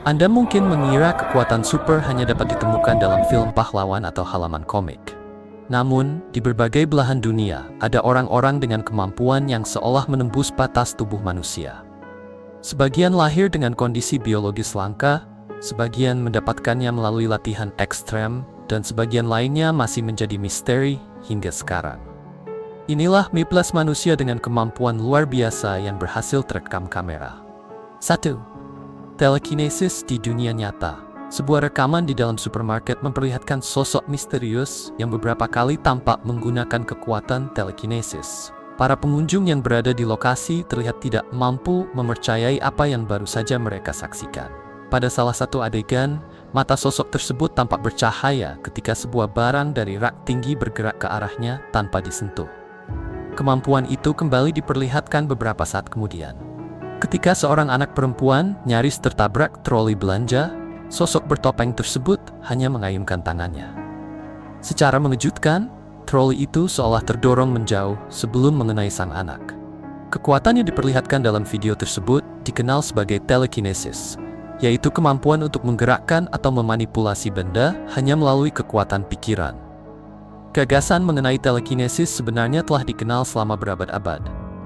Anda mungkin mengira kekuatan super hanya dapat ditemukan dalam film pahlawan atau halaman komik. Namun, di berbagai belahan dunia, ada orang-orang dengan kemampuan yang seolah menembus batas tubuh manusia. Sebagian lahir dengan kondisi biologis langka, sebagian mendapatkannya melalui latihan ekstrem, dan sebagian lainnya masih menjadi misteri hingga sekarang. Inilah 15 manusia dengan kemampuan luar biasa yang berhasil terekam kamera. 1. Telekinesis di dunia nyata. Sebuah rekaman di dalam supermarket memperlihatkan sosok misterius yang beberapa kali tampak menggunakan kekuatan telekinesis. Para pengunjung yang berada di lokasi terlihat tidak mampu mempercayai apa yang baru saja mereka saksikan. Pada salah satu adegan, mata sosok tersebut tampak bercahaya ketika sebuah barang dari rak tinggi bergerak ke arahnya tanpa disentuh. Kemampuan itu kembali diperlihatkan beberapa saat kemudian. Ketika seorang anak perempuan nyaris tertabrak troli belanja, sosok bertopeng tersebut hanya mengayunkan tangannya. Secara mengejutkan, troli itu seolah terdorong menjauh sebelum mengenai sang anak. Kekuatan yang diperlihatkan dalam video tersebut dikenal sebagai telekinesis, yaitu kemampuan untuk menggerakkan atau memanipulasi benda hanya melalui kekuatan pikiran. Gagasan mengenai telekinesis sebenarnya telah dikenal selama berabad-abad.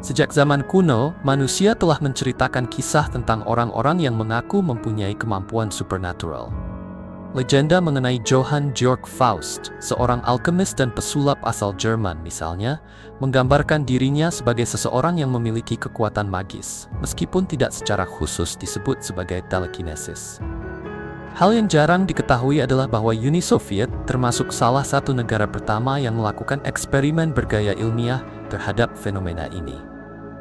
Sejak zaman kuno, manusia telah menceritakan kisah tentang orang-orang yang mengaku mempunyai kemampuan supernatural. Legenda mengenai Johann Georg Faust, seorang alkemis dan pesulap asal Jerman misalnya, menggambarkan dirinya sebagai seseorang yang memiliki kekuatan magis, meskipun tidak secara khusus disebut sebagai telekinesis. Hal yang jarang diketahui adalah bahwa Uni Soviet termasuk salah satu negara pertama yang melakukan eksperimen bergaya ilmiah terhadap fenomena ini.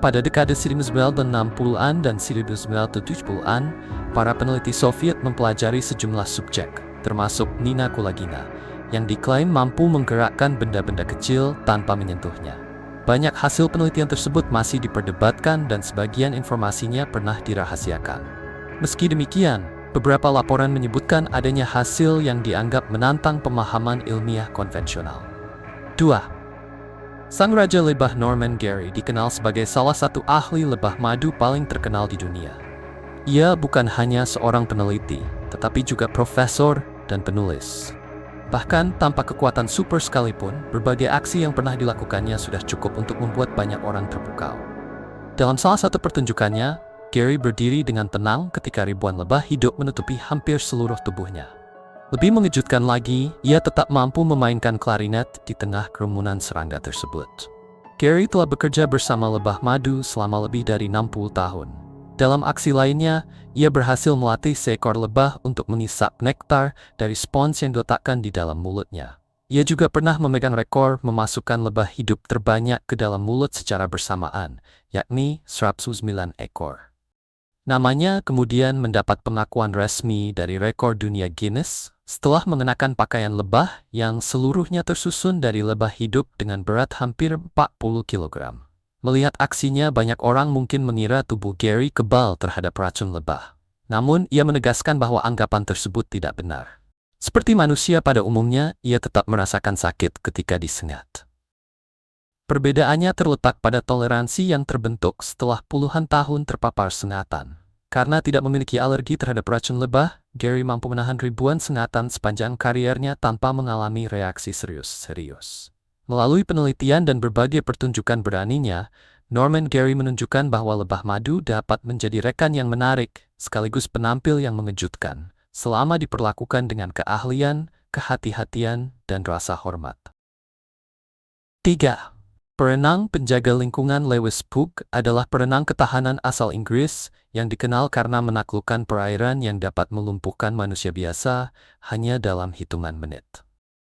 Pada dekade 1960-an dan 1970-an, para peneliti Soviet mempelajari sejumlah subjek, termasuk Nina Kulagina, yang diklaim mampu menggerakkan benda-benda kecil tanpa menyentuhnya. Banyak hasil penelitian tersebut masih diperdebatkan dan sebagian informasinya pernah dirahasiakan. Meski demikian, beberapa laporan menyebutkan adanya hasil yang dianggap menantang pemahaman ilmiah konvensional. 2. Sang Raja Lebah Norman Gary dikenal sebagai salah satu ahli lebah madu paling terkenal di dunia. Ia bukan hanya seorang peneliti, tetapi juga profesor dan penulis. Bahkan tanpa kekuatan super sekalipun, berbagai aksi yang pernah dilakukannya sudah cukup untuk membuat banyak orang terpukau. Dalam salah satu pertunjukannya, Gary berdiri dengan tenang ketika ribuan lebah hidup menutupi hampir seluruh tubuhnya. Lebih mengejutkan lagi, ia tetap mampu memainkan klarinet di tengah kerumunan serangga tersebut. Gary telah bekerja bersama lebah madu selama lebih dari 60 tahun. Dalam aksi lainnya, ia berhasil melatih seekor lebah untuk mengisap nektar dari spons yang diletakkan di dalam mulutnya. Ia juga pernah memegang rekor memasukkan lebah hidup terbanyak ke dalam mulut secara bersamaan, yakni 109 ekor. Namanya kemudian mendapat pengakuan resmi dari rekor dunia Guinness setelah mengenakan pakaian lebah yang seluruhnya tersusun dari lebah hidup dengan berat hampir 40 kg. Melihat aksinya, banyak orang mungkin mengira tubuh Gary kebal terhadap racun lebah. Namun, ia menegaskan bahwa anggapan tersebut tidak benar. Seperti manusia pada umumnya, ia tetap merasakan sakit ketika disengat. Perbedaannya terletak pada toleransi yang terbentuk setelah puluhan tahun terpapar sengatan. Karena tidak memiliki alergi terhadap racun lebah, Gary mampu menahan ribuan sengatan sepanjang kariernya tanpa mengalami reaksi serius. Melalui penelitian dan berbagai pertunjukan beraninya, Norman Gary menunjukkan bahwa lebah madu dapat menjadi rekan yang menarik, sekaligus penampil yang mengejutkan, selama diperlakukan dengan keahlian, kehati-hatian, dan rasa hormat. 3. Perenang penjaga lingkungan Lewis Pugh adalah perenang ketahanan asal Inggris yang dikenal karena menaklukkan perairan yang dapat melumpuhkan manusia biasa hanya dalam hitungan menit.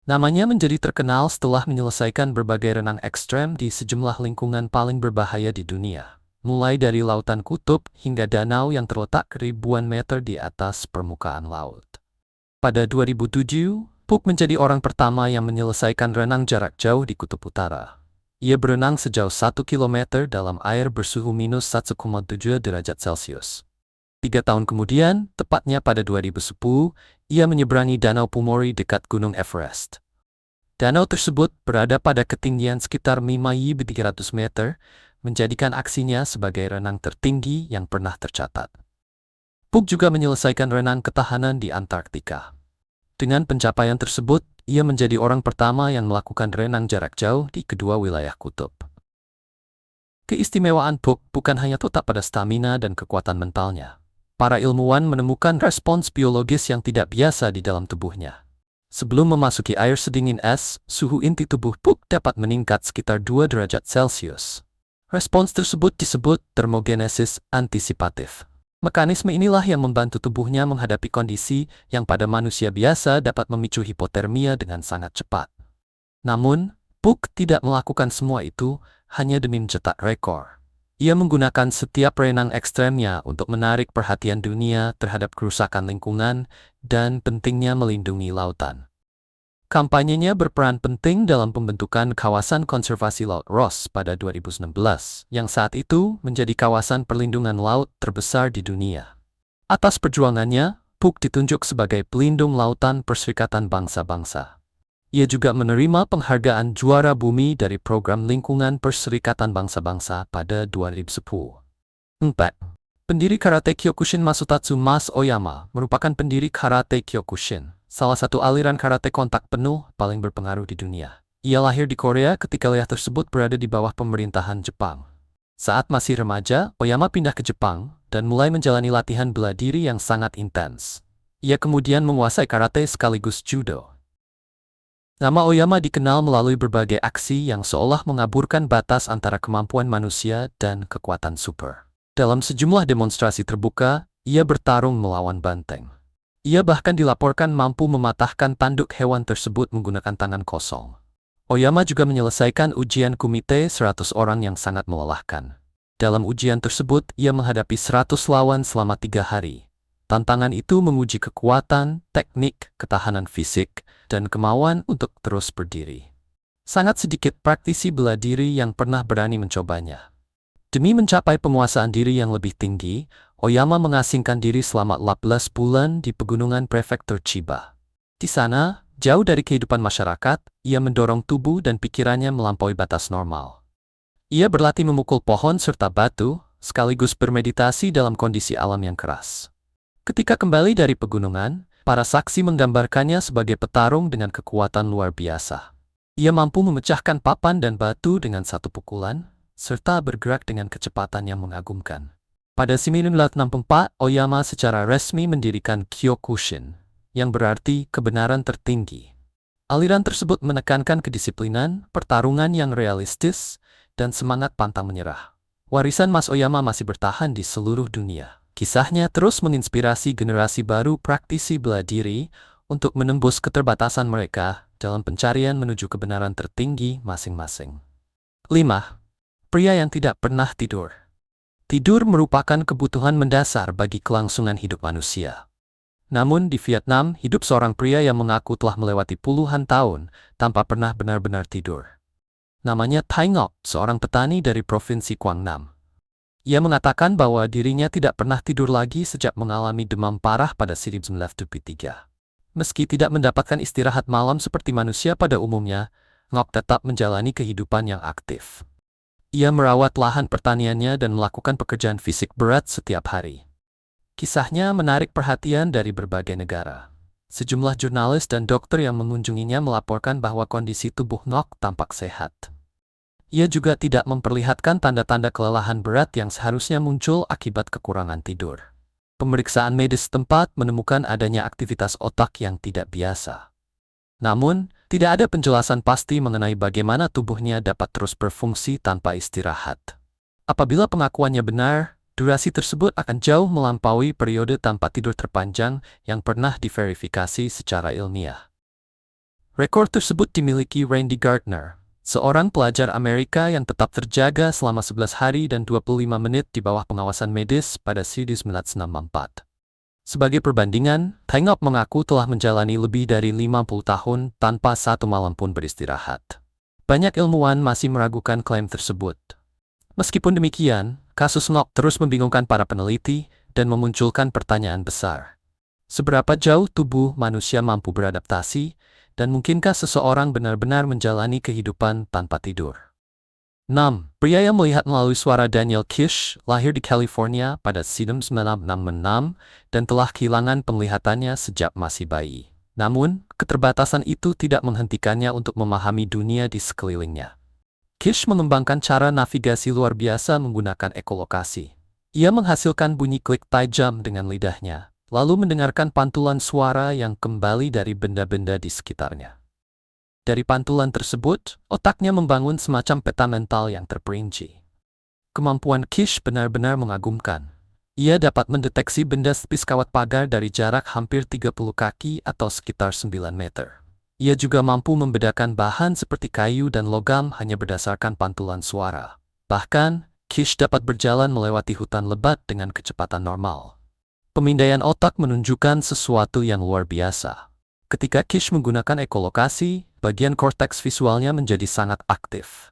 Namanya menjadi terkenal setelah menyelesaikan berbagai renang ekstrem di sejumlah lingkungan paling berbahaya di dunia, mulai dari lautan kutub hingga danau yang terletak ribuan meter di atas permukaan laut. Pada 2007, Pugh menjadi orang pertama yang menyelesaikan renang jarak jauh di Kutub Utara. Ia berenang sejauh 1 km dalam air bersuhu minus 1,7 derajat Celcius. 3 tahun kemudian, tepatnya pada 2010, ia menyeberangi Danau Pumori dekat Gunung Everest. Danau tersebut berada pada ketinggian sekitar 5.300 meter, menjadikan aksinya sebagai renang tertinggi yang pernah tercatat. Puk juga menyelesaikan renang ketahanan di Antartika. Dengan pencapaian tersebut, ia menjadi orang pertama yang melakukan renang jarak jauh di kedua wilayah kutub. Keistimewaan Puk bukan hanya terletak pada stamina dan kekuatan mentalnya. Para ilmuwan menemukan respons biologis yang tidak biasa di dalam tubuhnya. Sebelum memasuki air sedingin es, suhu inti tubuh Puk dapat meningkat sekitar 2 derajat Celcius. Respons tersebut disebut termogenesis antisipatif. Mekanisme inilah yang membantu tubuhnya menghadapi kondisi yang pada manusia biasa dapat memicu hipotermia dengan sangat cepat. Namun, Puk tidak melakukan semua itu hanya demi mencetak rekor. Ia menggunakan setiap renang ekstremnya untuk menarik perhatian dunia terhadap kerusakan lingkungan dan pentingnya melindungi lautan. Kampanyenya berperan penting dalam pembentukan kawasan konservasi Laut Ross pada 2016, yang saat itu menjadi kawasan perlindungan laut terbesar di dunia. Atas perjuangannya, Puk ditunjuk sebagai pelindung lautan Perserikatan Bangsa-Bangsa. Ia juga menerima penghargaan juara bumi dari Program Lingkungan Perserikatan Bangsa-Bangsa pada 2010. 4. Pendiri Karate Kyokushin Masutatsu Mas Oyama merupakan pendiri Karate Kyokushin, salah satu aliran karate kontak penuh paling berpengaruh di dunia. Ia lahir di Korea ketika wilayah tersebut berada di bawah pemerintahan Jepang. Saat masih remaja, Oyama pindah ke Jepang dan mulai menjalani latihan bela diri yang sangat intens. Ia kemudian menguasai karate sekaligus judo. Nama Oyama dikenal melalui berbagai aksi yang seolah mengaburkan batas antara kemampuan manusia dan kekuatan super. Dalam sejumlah demonstrasi terbuka, ia bertarung melawan banteng. Ia bahkan dilaporkan mampu mematahkan tanduk hewan tersebut menggunakan tangan kosong. Oyama juga menyelesaikan ujian komite 100 orang yang sangat melelahkan. Dalam ujian tersebut, ia menghadapi 100 lawan selama 3 hari. Tantangan itu menguji kekuatan, teknik, ketahanan fisik, dan kemauan untuk terus berdiri. Sangat sedikit praktisi bela diri yang pernah berani mencobanya. Demi mencapai penguasaan diri yang lebih tinggi, Oyama mengasingkan diri selama 18 bulan di pegunungan prefektur Chiba. Di sana, jauh dari kehidupan masyarakat, ia mendorong tubuh dan pikirannya melampaui batas normal. Ia berlatih memukul pohon serta batu, sekaligus bermeditasi dalam kondisi alam yang keras. Ketika kembali dari pegunungan, para saksi menggambarkannya sebagai petarung dengan kekuatan luar biasa. Ia mampu memecahkan papan dan batu dengan satu pukulan, serta bergerak dengan kecepatan yang mengagumkan. Pada 1964, Oyama secara resmi mendirikan Kyokushin, yang berarti kebenaran tertinggi. Aliran tersebut menekankan kedisiplinan, pertarungan yang realistis, dan semangat pantang menyerah. Warisan Mas Oyama masih bertahan di seluruh dunia. Kisahnya terus menginspirasi generasi baru praktisi bela diri untuk menembus keterbatasan mereka dalam pencarian menuju kebenaran tertinggi masing-masing. 5. Pria yang tidak pernah tidur. Tidur merupakan kebutuhan mendasar bagi kelangsungan hidup manusia. Namun di Vietnam, hidup seorang pria yang mengaku telah melewati puluhan tahun tanpa pernah benar-benar tidur. Namanya Thai Ngoc, seorang petani dari Provinsi Quang Nam. Ia mengatakan bahwa dirinya tidak pernah tidur lagi sejak mengalami demam parah pada 1973. Meski tidak mendapatkan istirahat malam seperti manusia pada umumnya, Ngoc tetap menjalani kehidupan yang aktif. Ia merawat lahan pertaniannya dan melakukan pekerjaan fisik berat setiap hari. Kisahnya menarik perhatian dari berbagai negara. Sejumlah jurnalis dan dokter yang mengunjunginya melaporkan bahwa kondisi tubuh Ngoc tampak sehat. Ia juga tidak memperlihatkan tanda-tanda kelelahan berat yang seharusnya muncul akibat kekurangan tidur. Pemeriksaan medis setempat menemukan adanya aktivitas otak yang tidak biasa. Namun, tidak ada penjelasan pasti mengenai bagaimana tubuhnya dapat terus berfungsi tanpa istirahat. Apabila pengakuannya benar, durasi tersebut akan jauh melampaui periode tanpa tidur terpanjang yang pernah diverifikasi secara ilmiah. Rekor tersebut dimiliki Randy Gardner, seorang pelajar Amerika yang tetap terjaga selama 11 hari dan 25 menit di bawah pengawasan medis pada 1964. Sebagai perbandingan, Thai Ngoc mengaku telah menjalani lebih dari 50 tahun tanpa satu malam pun beristirahat. Banyak ilmuwan masih meragukan klaim tersebut. Meskipun demikian, kasus Ngoc terus membingungkan para peneliti dan memunculkan pertanyaan besar. Seberapa jauh tubuh manusia mampu beradaptasi, dan mungkinkah seseorang benar-benar menjalani kehidupan tanpa tidur? 6. Pria yang melihat melalui suara Daniel Kish, lahir di California pada 1966 dan telah kehilangan penglihatannya sejak masih bayi. Namun, keterbatasan itu tidak menghentikannya untuk memahami dunia di sekelilingnya. Kish mengembangkan cara navigasi luar biasa menggunakan ekolokasi. Ia menghasilkan bunyi klik tajam dengan lidahnya, lalu mendengarkan pantulan suara yang kembali dari benda-benda di sekitarnya. Dari pantulan tersebut, otaknya membangun semacam peta mental yang terperinci. Kemampuan Kish benar-benar mengagumkan. Ia dapat mendeteksi benda sepis kawat pagar dari jarak hampir 30 kaki atau sekitar 9 meter. Ia juga mampu membedakan bahan seperti kayu dan logam hanya berdasarkan pantulan suara. Bahkan, Kish dapat berjalan melewati hutan lebat dengan kecepatan normal. Pemindaian otak menunjukkan sesuatu yang luar biasa. Ketika Kish menggunakan ekolokasi, bagian korteks visualnya menjadi sangat aktif.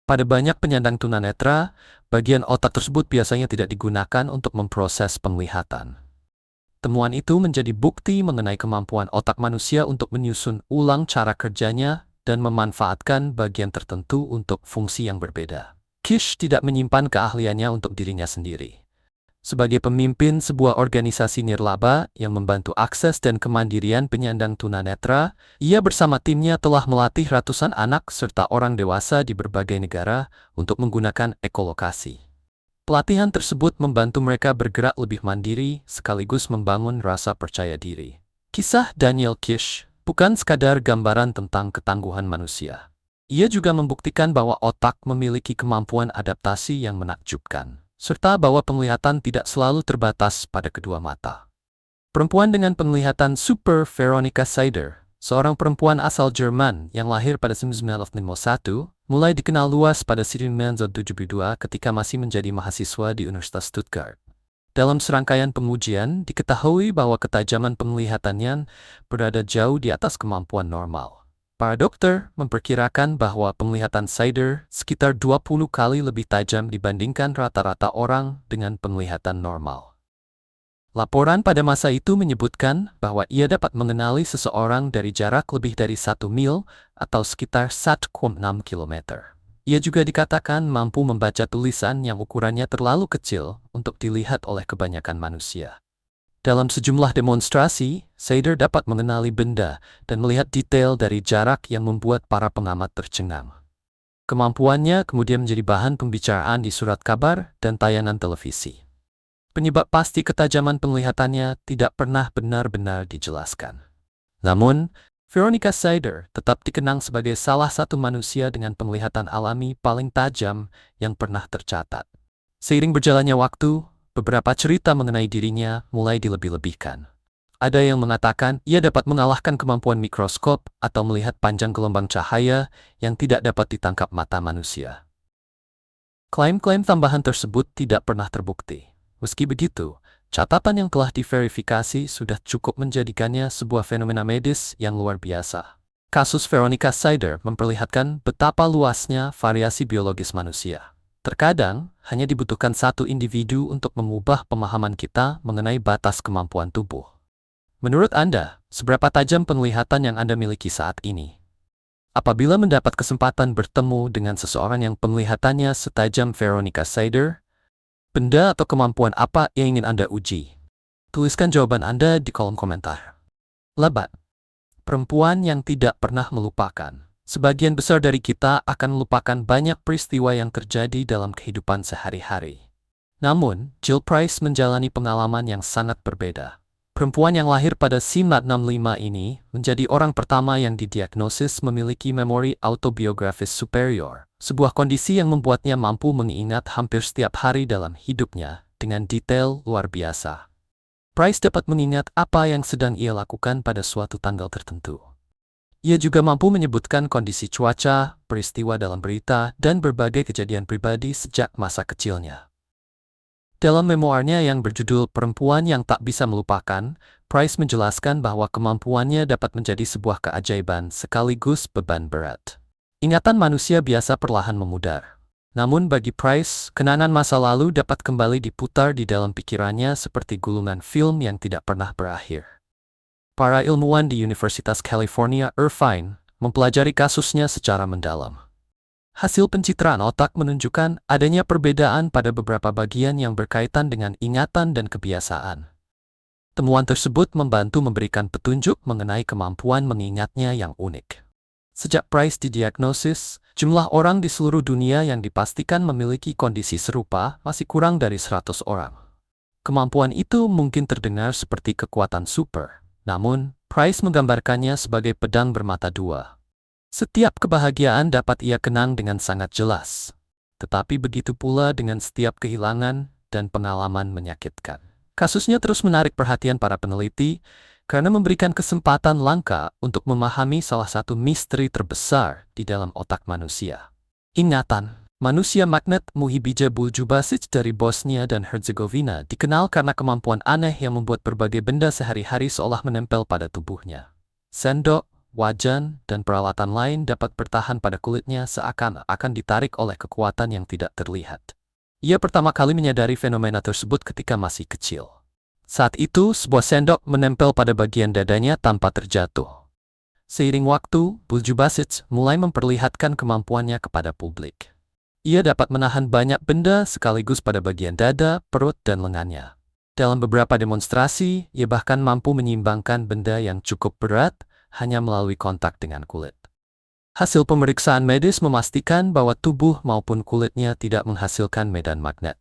Pada banyak penyandang tunanetra, bagian otak tersebut biasanya tidak digunakan untuk memproses penglihatan. Temuan itu menjadi bukti mengenai kemampuan otak manusia untuk menyusun ulang cara kerjanya dan memanfaatkan bagian tertentu untuk fungsi yang berbeda. Kish tidak menyimpan keahliannya untuk dirinya sendiri. Sebagai pemimpin sebuah organisasi nirlaba yang membantu akses dan kemandirian penyandang tunanetra, ia bersama timnya telah melatih ratusan anak serta orang dewasa di berbagai negara untuk menggunakan ekolokasi. Pelatihan tersebut membantu mereka bergerak lebih mandiri sekaligus membangun rasa percaya diri. Kisah Daniel Kish bukan sekadar gambaran tentang ketangguhan manusia. Ia juga membuktikan bahwa otak memiliki kemampuan adaptasi yang menakjubkan, serta bahwa penglihatan tidak selalu terbatas pada kedua mata. Perempuan dengan penglihatan super, Veronica Seider, seorang perempuan asal Jerman yang lahir pada 1951, mulai dikenal luas pada 1972 ketika masih menjadi mahasiswa di Universitas Stuttgart. Dalam serangkaian pengujian, diketahui bahwa ketajaman penglihatannya berada jauh di atas kemampuan normal. Para dokter memperkirakan bahwa penglihatan Seider sekitar 20 kali lebih tajam dibandingkan rata-rata orang dengan penglihatan normal. Laporan pada masa itu menyebutkan bahwa ia dapat mengenali seseorang dari jarak lebih dari 1 mil atau sekitar 1,6 km. Ia juga dikatakan mampu membaca tulisan yang ukurannya terlalu kecil untuk dilihat oleh kebanyakan manusia. Dalam sejumlah demonstrasi, Seider dapat mengenali benda dan melihat detail dari jarak yang membuat para pengamat tercengang. Kemampuannya kemudian menjadi bahan pembicaraan di surat kabar dan tayangan televisi. Penyebab pasti ketajaman penglihatannya tidak pernah benar-benar dijelaskan. Namun, Veronica Seider tetap dikenang sebagai salah satu manusia dengan penglihatan alami paling tajam yang pernah tercatat. Seiring berjalannya waktu, beberapa cerita mengenai dirinya mulai dilebih-lebihkan. Ada yang mengatakan ia dapat mengalahkan kemampuan mikroskop atau melihat panjang gelombang cahaya yang tidak dapat ditangkap mata manusia. Klaim-klaim tambahan tersebut tidak pernah terbukti. Meski begitu, catatan yang telah diverifikasi sudah cukup menjadikannya sebuah fenomena medis yang luar biasa. Kasus Veronica Seider memperlihatkan betapa luasnya variasi biologis manusia. Terkadang, hanya dibutuhkan satu individu untuk mengubah pemahaman kita mengenai batas kemampuan tubuh. Menurut Anda, seberapa tajam penglihatan yang Anda miliki saat ini? Apabila mendapat kesempatan bertemu dengan seseorang yang penglihatannya setajam Veronica Seider, benda atau kemampuan apa yang ingin Anda uji? Tuliskan jawaban Anda di kolom komentar. Lebat. Perempuan yang tidak pernah melupakan. Sebagian besar dari kita akan melupakan banyak peristiwa yang terjadi dalam kehidupan sehari-hari. Namun, Jill Price menjalani pengalaman yang sangat berbeda. Perempuan yang lahir pada 1965 ini menjadi orang pertama yang didiagnosis memiliki memori autobiografis superior, sebuah kondisi yang membuatnya mampu mengingat hampir setiap hari dalam hidupnya dengan detail luar biasa. Price dapat mengingat apa yang sedang ia lakukan pada suatu tanggal tertentu. Ia juga mampu menyebutkan kondisi cuaca, peristiwa dalam berita, dan berbagai kejadian pribadi sejak masa kecilnya. Dalam memoarnya yang berjudul Perempuan yang Tak Bisa Melupakan, Price menjelaskan bahwa kemampuannya dapat menjadi sebuah keajaiban sekaligus beban berat. Ingatan manusia biasa perlahan memudar. Namun bagi Price, kenangan masa lalu dapat kembali diputar di dalam pikirannya seperti gulungan film yang tidak pernah berakhir. Para ilmuwan di Universitas California, Irvine, mempelajari kasusnya secara mendalam. Hasil pencitraan otak menunjukkan adanya perbedaan pada beberapa bagian yang berkaitan dengan ingatan dan kebiasaan. Temuan tersebut membantu memberikan petunjuk mengenai kemampuan mengingatnya yang unik. Sejak Price didiagnosis, jumlah orang di seluruh dunia yang dipastikan memiliki kondisi serupa masih kurang dari 100 orang. Kemampuan itu mungkin terdengar seperti kekuatan super, namun Price menggambarkannya sebagai pedang bermata dua. Setiap kebahagiaan dapat ia kenang dengan sangat jelas, tetapi begitu pula dengan setiap kehilangan dan pengalaman menyakitkan. Kasusnya terus menarik perhatian para peneliti karena memberikan kesempatan langka untuk memahami salah satu misteri terbesar di dalam otak manusia. Ingatan. Manusia magnet Muhibija Buljubasic dari Bosnia dan Herzegovina dikenal karena kemampuan aneh yang membuat berbagai benda sehari-hari seolah menempel pada tubuhnya. Sendok, wajan, dan peralatan lain dapat bertahan pada kulitnya seakan-akan ditarik oleh kekuatan yang tidak terlihat. Ia pertama kali menyadari fenomena tersebut ketika masih kecil. Saat itu, sebuah sendok menempel pada bagian dadanya tanpa terjatuh. Seiring waktu, Buljubasic mulai memperlihatkan kemampuannya kepada publik. Ia dapat menahan banyak benda sekaligus pada bagian dada, perut, dan lengannya. Dalam beberapa demonstrasi, ia bahkan mampu menyeimbangkan benda yang cukup berat hanya melalui kontak dengan kulit. Hasil pemeriksaan medis memastikan bahwa tubuh maupun kulitnya tidak menghasilkan medan magnet.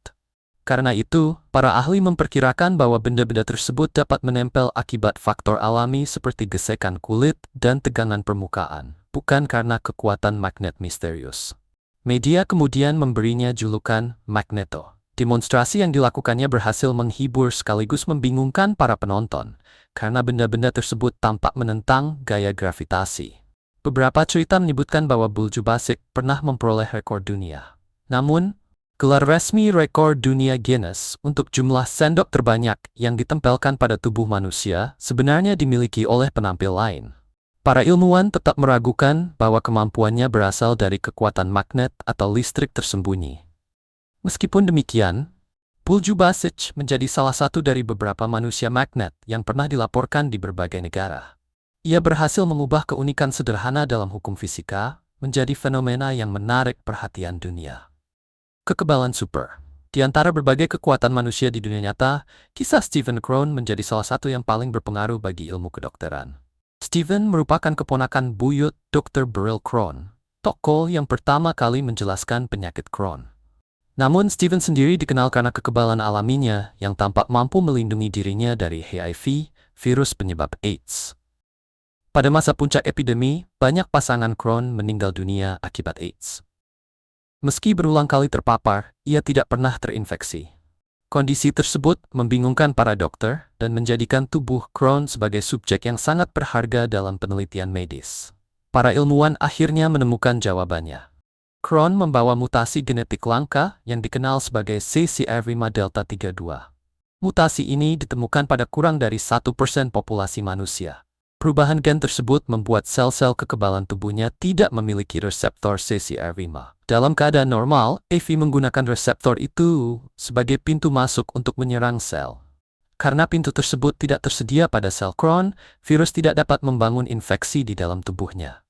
Karena itu, para ahli memperkirakan bahwa benda-benda tersebut dapat menempel akibat faktor alami seperti gesekan kulit dan tegangan permukaan, bukan karena kekuatan magnet misterius. Media kemudian memberinya julukan Magneto. Demonstrasi yang dilakukannya berhasil menghibur sekaligus membingungkan para penonton, karena benda-benda tersebut tampak menentang gaya gravitasi. Beberapa cerita menyebutkan bahwa Buljubasic pernah memperoleh rekor dunia. Namun, gelar resmi rekor dunia Guinness untuk jumlah sendok terbanyak yang ditempelkan pada tubuh manusia sebenarnya dimiliki oleh penampil lain. Para ilmuwan tetap meragukan bahwa kemampuannya berasal dari kekuatan magnet atau listrik tersembunyi. Meskipun demikian, Buljubasic menjadi salah satu dari beberapa manusia magnet yang pernah dilaporkan di berbagai negara. Ia berhasil mengubah keunikan sederhana dalam hukum fisika menjadi fenomena yang menarik perhatian dunia. Kekebalan super. Di antara berbagai kekuatan manusia di dunia nyata, kisah Stephen Crone menjadi salah satu yang paling berpengaruh bagi ilmu kedokteran. Stephen merupakan keponakan buyut Dr. Beryl Crone, tokoh yang pertama kali menjelaskan penyakit Crohn. Namun Stephen sendiri dikenal karena kekebalan alaminya yang tampak mampu melindungi dirinya dari HIV, virus penyebab AIDS. Pada masa puncak epidemi, banyak pasangan Crohn meninggal dunia akibat AIDS. Meski berulang kali terpapar, ia tidak pernah terinfeksi. Kondisi tersebut membingungkan para dokter dan menjadikan tubuh Crohn sebagai subjek yang sangat berharga dalam penelitian medis. Para ilmuwan akhirnya menemukan jawabannya. Crohn membawa mutasi genetik langka yang dikenal sebagai CCR5 delta 32. Mutasi ini ditemukan pada kurang dari 1% populasi manusia. Perubahan gen tersebut membuat sel-sel kekebalan tubuhnya tidak memiliki reseptor CCR5. Dalam keadaan normal, AV menggunakan reseptor itu sebagai pintu masuk untuk menyerang sel. Karena pintu tersebut tidak tersedia pada sel Crohn, virus tidak dapat membangun infeksi di dalam tubuhnya.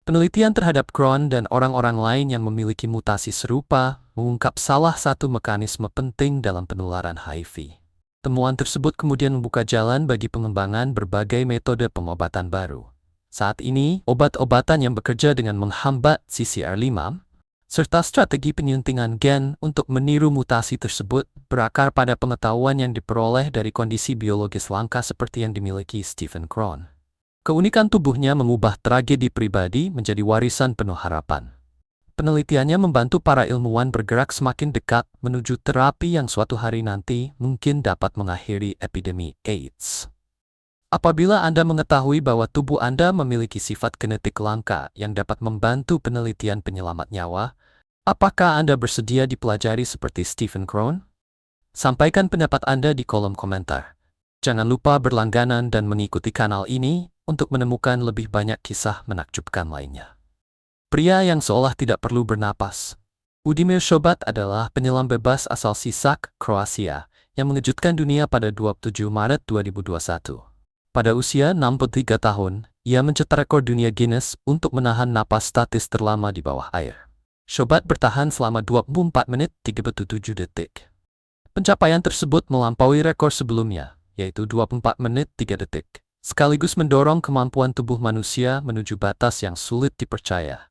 Penelitian terhadap Crohn dan orang-orang lain yang memiliki mutasi serupa mengungkap salah satu mekanisme penting dalam penularan HIV. Temuan tersebut kemudian membuka jalan bagi pengembangan berbagai metode pengobatan baru. Saat ini, obat-obatan yang bekerja dengan menghambat CCR5, serta strategi penyuntingan gen untuk meniru mutasi tersebut berakar pada pengetahuan yang diperoleh dari kondisi biologis langka seperti yang dimiliki Stephen Crohn. Keunikan tubuhnya mengubah tragedi pribadi menjadi warisan penuh harapan. Penelitiannya membantu para ilmuwan bergerak semakin dekat menuju terapi yang suatu hari nanti mungkin dapat mengakhiri epidemi AIDS. Apabila Anda mengetahui bahwa tubuh Anda memiliki sifat genetik langka yang dapat membantu penelitian penyelamat nyawa, apakah Anda bersedia dipelajari seperti Stephen Crohn? Sampaikan pendapat Anda di kolom komentar. Jangan lupa berlangganan dan mengikuti kanal ini untuk menemukan lebih banyak kisah menakjubkan lainnya. Pria yang seolah tidak perlu bernapas. Udimir Šobat adalah penyelam bebas asal Sisak, Kroasia, yang mengejutkan dunia pada 27 Maret 2021. Pada usia 63 tahun, Ia mencetak rekor dunia Guinness untuk menahan napas statis terlama di bawah air. Shobat bertahan selama 24 menit 37 detik. Pencapaian tersebut melampaui rekor sebelumnya, yaitu 24 menit 3 detik, sekaligus mendorong kemampuan tubuh manusia menuju batas yang sulit dipercaya.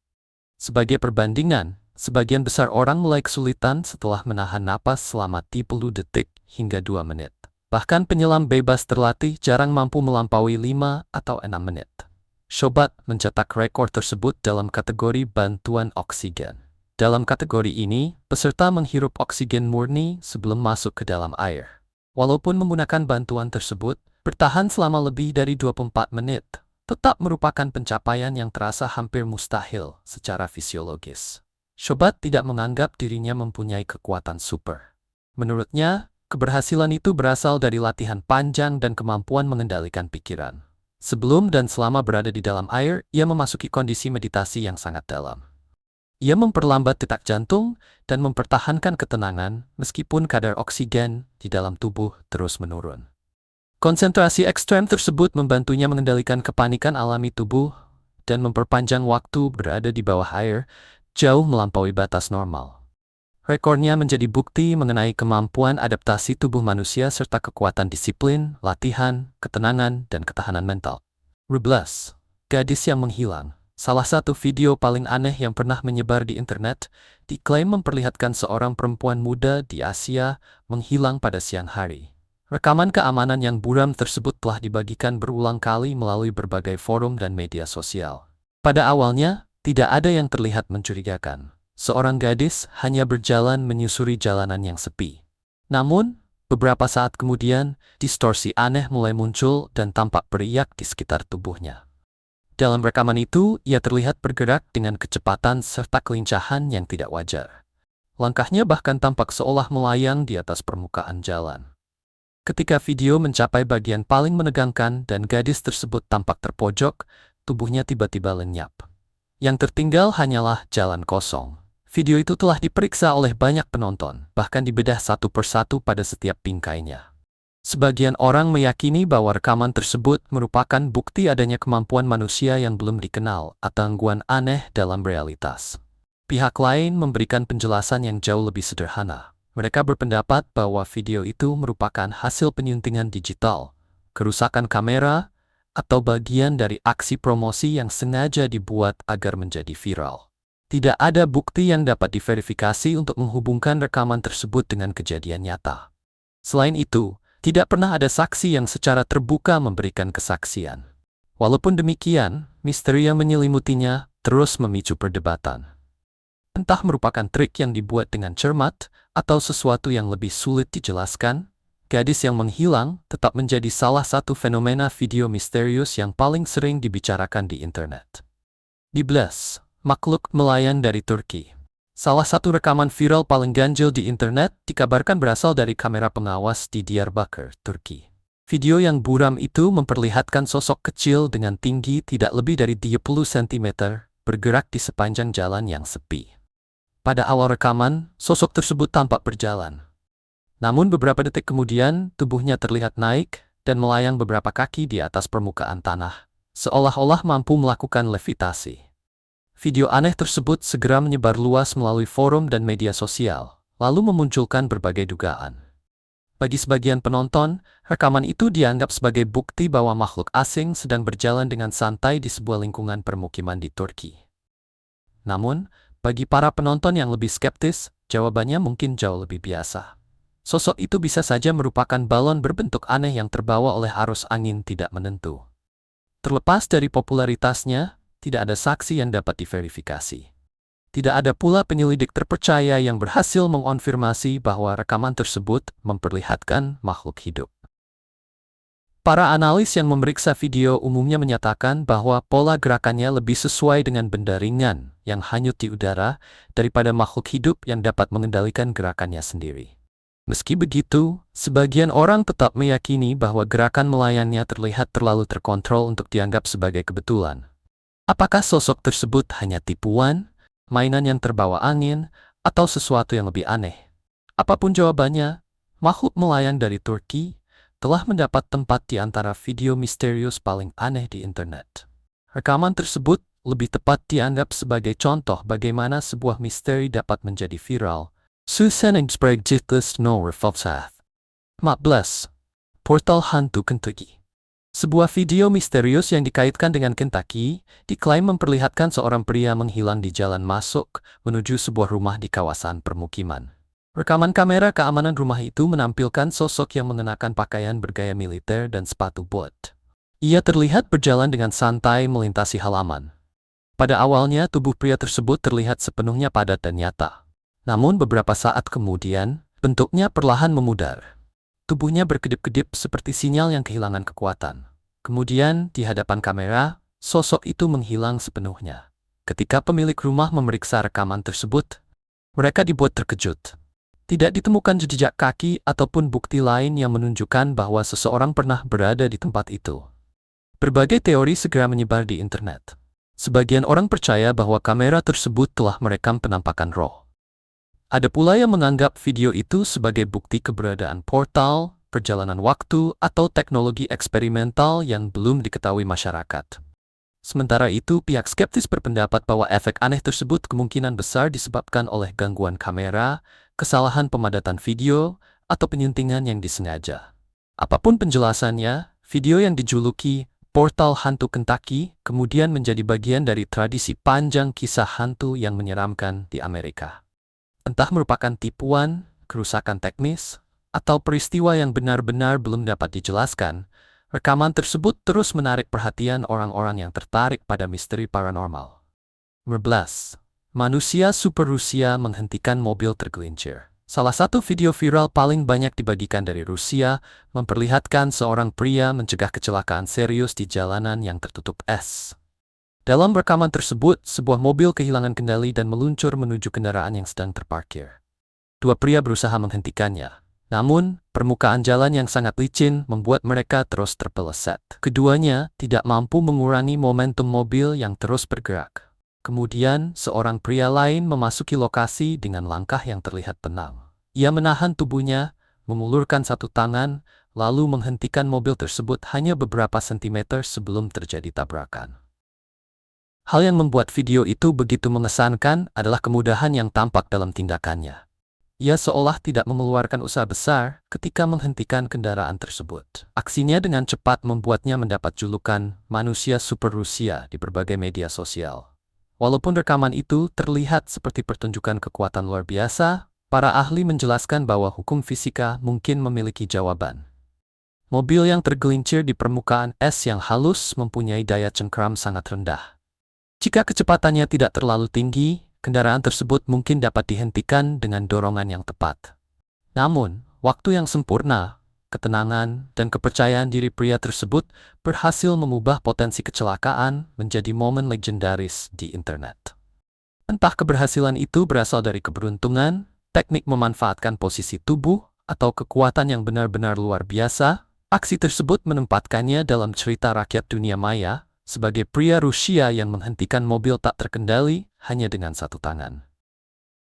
Sebagai perbandingan, sebagian besar orang mulai kesulitan setelah menahan napas selama 30 detik hingga 2 menit. Bahkan penyelam bebas terlatih jarang mampu melampaui 5 atau 6 menit. Shobat mencetak rekor tersebut dalam kategori bantuan oksigen. Dalam kategori ini, peserta menghirup oksigen murni sebelum masuk ke dalam air. Walaupun menggunakan bantuan tersebut, bertahan selama lebih dari 24 menit, tetap merupakan pencapaian yang terasa hampir mustahil secara fisiologis. Shobat tidak menganggap dirinya mempunyai kekuatan super. Menurutnya, keberhasilan itu berasal dari latihan panjang dan kemampuan mengendalikan pikiran. Sebelum dan selama berada di dalam air, ia memasuki kondisi meditasi yang sangat dalam. Ia memperlambat detak jantung dan mempertahankan ketenangan meskipun kadar oksigen di dalam tubuh terus menurun. Konsentrasi ekstrem tersebut membantunya mengendalikan kepanikan alami tubuh dan memperpanjang waktu berada di bawah air, jauh melampaui batas normal. Rekornya menjadi bukti mengenai kemampuan adaptasi tubuh manusia serta kekuatan disiplin, latihan, ketenangan, dan ketahanan mental. 12. Gadis yang menghilang. Salah satu video paling aneh yang pernah menyebar di internet diklaim memperlihatkan seorang perempuan muda di Asia menghilang pada siang hari. Rekaman keamanan yang buram tersebut telah dibagikan berulang kali melalui berbagai forum dan media sosial. Pada awalnya, tidak ada yang terlihat mencurigakan. Seorang gadis hanya berjalan menyusuri jalanan yang sepi. Namun, beberapa saat kemudian, distorsi aneh mulai muncul dan tampak beriak di sekitar tubuhnya. Dalam rekaman itu, ia terlihat bergerak dengan kecepatan serta kelincahan yang tidak wajar. Langkahnya bahkan tampak seolah melayang di atas permukaan jalan. Ketika video mencapai bagian paling menegangkan dan gadis tersebut tampak terpojok, tubuhnya tiba-tiba lenyap. Yang tertinggal hanyalah jalan kosong. Video itu telah diperiksa oleh banyak penonton, bahkan dibedah satu persatu pada setiap bingkainya. Sebagian orang meyakini bahwa rekaman tersebut merupakan bukti adanya kemampuan manusia yang belum dikenal atau gangguan aneh dalam realitas. Pihak lain memberikan penjelasan yang jauh lebih sederhana. Mereka berpendapat bahwa video itu merupakan hasil penyuntingan digital, kerusakan kamera, atau bagian dari aksi promosi yang sengaja dibuat agar menjadi viral. Tidak ada bukti yang dapat diverifikasi untuk menghubungkan rekaman tersebut dengan kejadian nyata. Selain itu, tidak pernah ada saksi yang secara terbuka memberikan kesaksian. Walaupun demikian, misteri yang menyelimutinya terus memicu perdebatan. Entah merupakan trik yang dibuat dengan cermat atau sesuatu yang lebih sulit dijelaskan, gadis yang menghilang tetap menjadi salah satu fenomena video misterius yang paling sering dibicarakan di internet. 12. Makhluk melayang dari Turki. Salah satu rekaman viral paling ganjil di internet dikabarkan berasal dari kamera pengawas di Diyarbakır, Turki. Video yang buram itu memperlihatkan sosok kecil dengan tinggi tidak lebih dari 30 cm bergerak di sepanjang jalan yang sepi. Pada awal rekaman, sosok tersebut tampak berjalan. Namun beberapa detik kemudian, tubuhnya terlihat naik dan melayang beberapa kaki di atas permukaan tanah, seolah-olah mampu melakukan levitasi. Video aneh tersebut segera menyebar luas melalui forum dan media sosial, lalu memunculkan berbagai dugaan. Bagi sebagian penonton, rekaman itu dianggap sebagai bukti bahwa makhluk asing sedang berjalan dengan santai di sebuah lingkungan permukiman di Turki. Namun, bagi para penonton yang lebih skeptis, jawabannya mungkin jauh lebih biasa. Sosok itu bisa saja merupakan balon berbentuk aneh yang terbawa oleh arus angin tidak menentu. Terlepas dari popularitasnya, tidak ada saksi yang dapat diverifikasi. Tidak ada pula penyelidik terpercaya yang berhasil mengonfirmasi bahwa rekaman tersebut memperlihatkan makhluk hidup. Para analis yang memeriksa video umumnya menyatakan bahwa pola gerakannya lebih sesuai dengan benda ringan yang hanyut di udara daripada makhluk hidup yang dapat mengendalikan gerakannya sendiri. Meski begitu, sebagian orang tetap meyakini bahwa gerakan melayangnya terlihat terlalu terkontrol untuk dianggap sebagai kebetulan. Apakah sosok tersebut hanya tipuan, mainan yang terbawa angin, atau sesuatu yang lebih aneh? Apapun jawabannya, makhluk melayang dari Turki telah mendapat tempat di antara video misterius paling aneh di internet. Rekaman tersebut lebih tepat dianggap sebagai contoh bagaimana sebuah misteri dapat menjadi viral. Susan Sprague-Jitless No Revolsath. 14. Portal Hantu Kentucky. Sebuah video misterius yang dikaitkan dengan Kentucky diklaim memperlihatkan seorang pria menghilang di jalan masuk menuju sebuah rumah di kawasan permukiman. Rekaman kamera keamanan rumah itu menampilkan sosok yang mengenakan pakaian bergaya militer dan sepatu bot. Ia terlihat berjalan dengan santai melintasi halaman. Pada awalnya tubuh pria tersebut terlihat sepenuhnya padat dan nyata. Namun beberapa saat kemudian, bentuknya perlahan memudar. Tubuhnya berkedip-kedip seperti sinyal yang kehilangan kekuatan. Kemudian, di hadapan kamera, sosok itu menghilang sepenuhnya. Ketika pemilik rumah memeriksa rekaman tersebut, mereka dibuat terkejut. Tidak ditemukan jejak kaki ataupun bukti lain yang menunjukkan bahwa seseorang pernah berada di tempat itu. Berbagai teori segera menyebar di internet. Sebagian orang percaya bahwa kamera tersebut telah merekam penampakan roh. Ada pula yang menganggap video itu sebagai bukti keberadaan portal, perjalanan waktu, atau teknologi eksperimental yang belum diketahui masyarakat. Sementara itu, pihak skeptis berpendapat bahwa efek aneh tersebut kemungkinan besar disebabkan oleh gangguan kamera, kesalahan pemadatan video, atau penyuntingan yang disengaja. Apapun penjelasannya, video yang dijuluki Portal Hantu Kentucky kemudian menjadi bagian dari tradisi panjang kisah hantu yang menyeramkan di Amerika. Entah merupakan tipuan, kerusakan teknis, atau peristiwa yang benar-benar belum dapat dijelaskan, rekaman tersebut terus menarik perhatian orang-orang yang tertarik pada misteri paranormal. 11. Manusia Super Rusia menghentikan mobil tergelincir. Salah satu video viral paling banyak dibagikan dari Rusia memperlihatkan seorang pria mencegah kecelakaan serius di jalanan yang tertutup es. Dalam rekaman tersebut, sebuah mobil kehilangan kendali dan meluncur menuju kendaraan yang sedang terparkir. Dua pria berusaha menghentikannya. Namun, permukaan jalan yang sangat licin membuat mereka terus terpeleset. Keduanya tidak mampu mengurangi momentum mobil yang terus bergerak. Kemudian, seorang pria lain memasuki lokasi dengan langkah yang terlihat tenang. Ia menahan tubuhnya, mengulurkan satu tangan, lalu menghentikan mobil tersebut hanya beberapa sentimeter sebelum terjadi tabrakan. Hal yang membuat video itu begitu mengesankan adalah kemudahan yang tampak dalam tindakannya. Ia seolah tidak mengeluarkan usaha besar ketika menghentikan kendaraan tersebut. Aksinya dengan cepat membuatnya mendapat julukan manusia super Rusia di berbagai media sosial. Walaupun rekaman itu terlihat seperti pertunjukan kekuatan luar biasa, para ahli menjelaskan bahwa hukum fisika mungkin memiliki jawaban. Mobil yang tergelincir di permukaan es yang halus mempunyai daya cengkram sangat rendah. Jika kecepatannya tidak terlalu tinggi, kendaraan tersebut mungkin dapat dihentikan dengan dorongan yang tepat. Namun, waktu yang sempurna, ketenangan, dan kepercayaan diri pria tersebut berhasil mengubah potensi kecelakaan menjadi momen legendaris di internet. Entah keberhasilan itu berasal dari keberuntungan, teknik memanfaatkan posisi tubuh, atau kekuatan yang benar-benar luar biasa, aksi tersebut menempatkannya dalam cerita rakyat dunia maya, sebagai pria Rusia yang menghentikan mobil tak terkendali hanya dengan satu tangan.